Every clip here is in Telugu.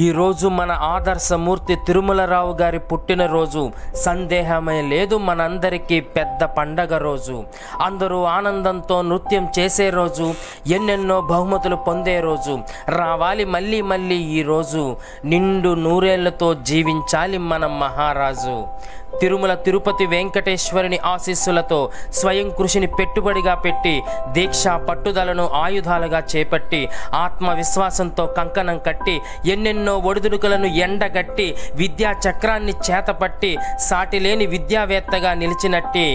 ఈరోజు మన ఆదర్శమూర్తి తిరుమలరావు గారి పుట్టినరోజు. సందేహమే లేదు, మనందరికీ పెద్ద పండగ రోజు. అందరూ ఆనందంతో నృత్యం చేసే రోజు, ఎన్నెన్నో బహుమతులు పొందే రోజు. రావాలి మళ్ళీ మళ్ళీ ఈరోజు, నిండు నూరేళ్లతో జీవించాలి మన మహారాజు. తిరుమల తిరుపతి వెంకటేశ్వరుని ఆశీస్సులతో స్వయం కృషిని పెట్టుబడిగా పెట్టి, దీక్ష పట్టుదలను ఆయుధాలుగా చేపట్టి, ఆత్మవిశ్వాసంతో కంకణం కట్టి, ఎన్నెన్నో ఒడిదుడుకులను ఎండగట్టి, విద్యా చక్రాన్ని చేతపట్టి, సాటిలేని విద్యావేత్తగా నిలిచినట్టి,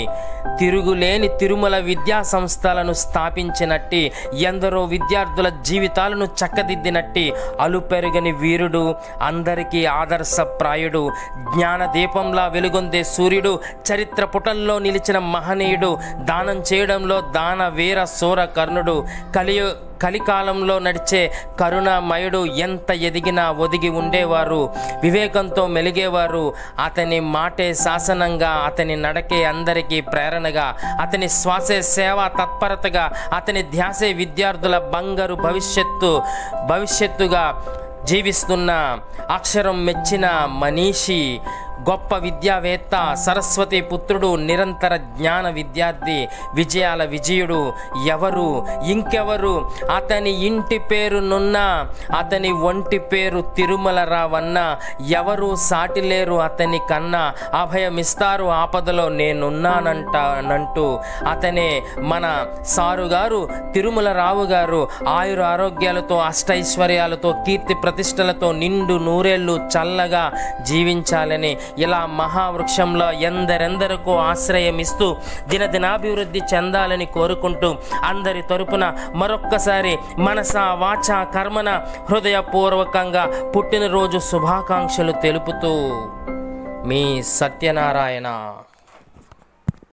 తిరుగులేని తిరుమల విద్యా సంస్థలను స్థాపించినట్టి, ఎందరో విద్యార్థుల జీవితాలను చక్కదిద్దినట్టి అలుపెరుగని వీరుడు, అందరికీ ఆదర్శప్రాయుడు, జ్ఞానదీపంలా వెలుగొందే సూర్యుడు, చరిత్ర పుటల్లో నిలిచిన మహనీయుడు, దానం చేయడంలో దాన వీర శూర కర్ణుడు, కలికాలంలో నడిచే కరుణామయుడు. ఎంత ఎదిగినా ఒదిగి ఉండేవారు, వివేకంతో మెలిగేవారు. అతని మాటే శాసనంగా, అతని నడకే అందరికీ ప్రేరణగా, అతని శ్వాసే సేవా తత్పరతగా, అతని ధ్యాసే విద్యార్థుల బంగారు భవిష్యత్తుగా జీవిస్తున్న అక్షరం మెచ్చిన మనీషి, గొప్ప విద్యావేత్త, సరస్వతి పుత్రుడు, నిరంతర జ్ఞాన విద్యార్థి, విజయాల విజయుడు. ఎవరు ఇంకెవరు? అతని ఇంటి పేరునున్న, అతని ఒంటి పేరు తిరుమలరావన్న. ఎవరు సాటిలేరు అతని కన్నా, అభయమిస్తారు ఆపదలో నేనున్నానంటూ. అతనే మన సారుగారు తిరుమలరావు గారు. ఆయుర ఆరోగ్యాలతో, అష్టైశ్వర్యాలతో, కీర్తి ప్రతిష్టలతో నిండు నూరేళ్లు చల్లగా జీవించాలని, ఇలా మహావృక్షంలో ఎందరెందరికో ఆశ్రయమిస్తూ దినదినాభివృద్ధి చెందాలని కోరుకుంటూ, అందరి తరపున మరొక్కసారి మనసా వాచా కర్మన హృదయపూర్వకంగా పుట్టినరోజు శుభాకాంక్షలు తెలుపుతూ మీ సత్యనారాయణ.